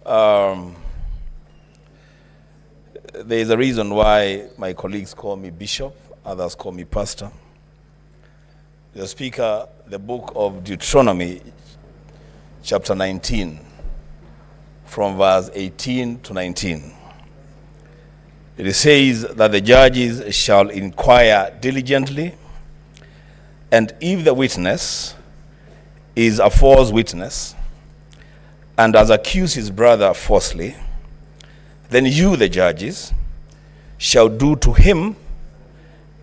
There is a reason why my colleagues call me bishop, others call me pastor. The Speaker, the book of Deuteronomy, chapter 19, from verse 18 to 19. It says that the judges shall inquire diligently, and if the witness is a false witness, and has accused his brother falsely, then you, the judges, shall do to him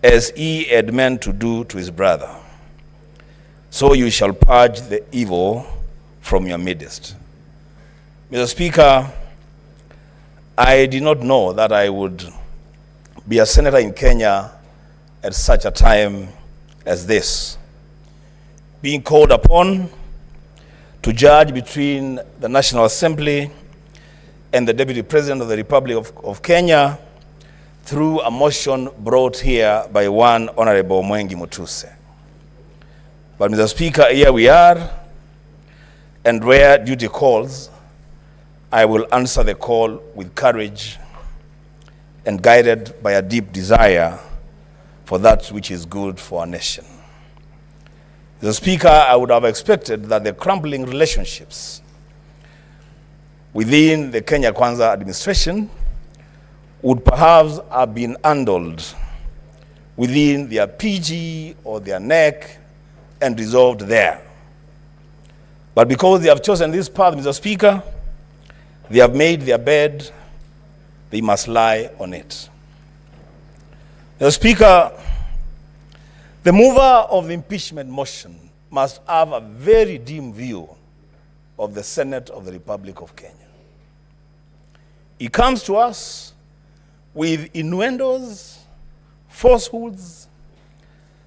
as he had meant to do to his brother. So you shall purge the evil from your midst. Mr. Speaker, I did not know that I would be a senator in Kenya at such a time as this, being called upon to judge between the National Assembly and the Deputy President of the Republic of Kenya through a motion brought here by one Honorable Mwengi Mutuse. But Mr. Speaker, here we are, and where duty calls, I will answer the call with courage and guided by a deep desire for that which is good for our nation. Mr. Speaker, I would have expected that the crumbling relationships within the Kenya Kwanza administration would perhaps have been handled within their PG or their NEC and resolved there. But because they have chosen this path, Mr. Speaker, they have made their bed, they must lie on it. Mr. Speaker, the mover of the impeachment motion must have a very dim view of the Senate of the Republic of Kenya. He comes to us with innuendos, falsehoods,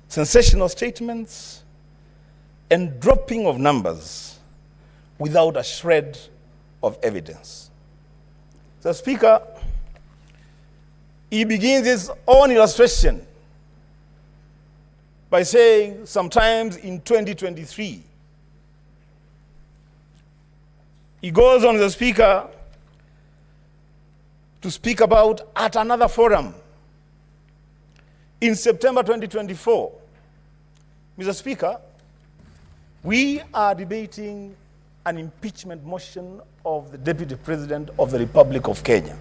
sensational statements, and dropping of numbers without a shred of evidence. So, Speaker, he begins his own illustration by saying sometimes in 2023. He goes on, the Speaker, to speak about at another forum in September 2024. Mr. Speaker, we are debating an impeachment motion of the Deputy President of the Republic of Kenya.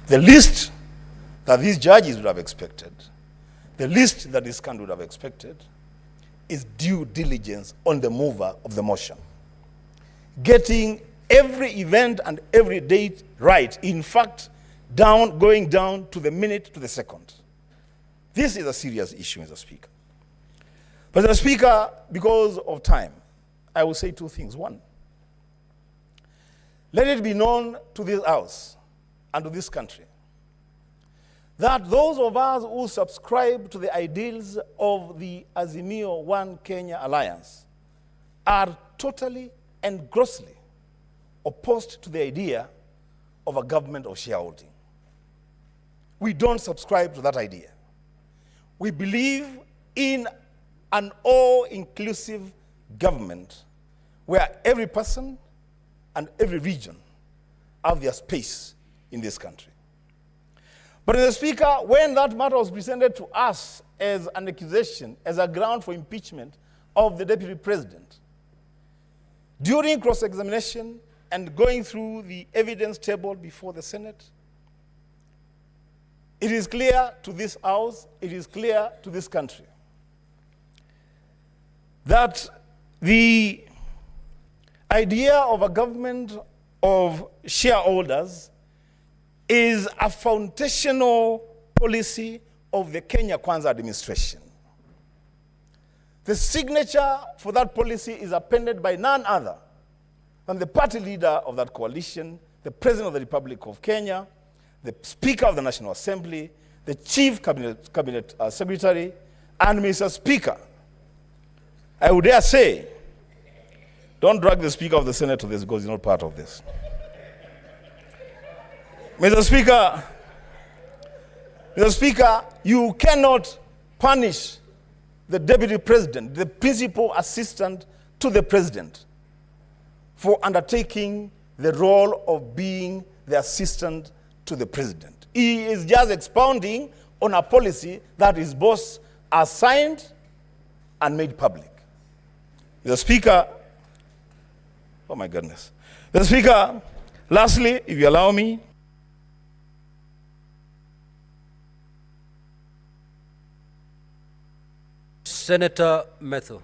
The least that these judges would have expected, the least that this country would have expected, is due diligence on the mover of the motion. Getting every event and every date right. In fact, going down to the minute, to the second. This is a serious issue, Mr. Speaker. But Mr. Speaker, because of time, I will say two things. One, let it be known to this House and to this country that those of us who subscribe to the ideals of the Azimio One Kenya Alliance are totally and grossly opposed to the idea of a government of shareholding. We don't subscribe to that idea. We believe in an all-inclusive government where every person and every region have their space in this country. But Mr. Speaker, when that matter was presented to us as an accusation, as a ground for impeachment of the Deputy President, during cross-examination and going through the evidence table before the Senate, it is clear to this House, it is clear to this country, that the idea of a government of shareholders is a foundational policy of the Kenya Kwanza administration. The signature for that policy is appended by none other than the party leader of that coalition, the President of the Republic of Kenya, the Speaker of the National Assembly, the Chief Cabinet Secretary, and Mr. Speaker, I would dare say, don't drag the Speaker of the Senate to this because he's not part of this. Mr. Speaker, you cannot punish the Deputy President, the principal assistant to the President, for undertaking the role of being the assistant to the president. He is just expounding on a policy that his boss has signed and made public. The Speaker, oh my goodness. The Speaker, lastly, if you allow me, Senator Metho.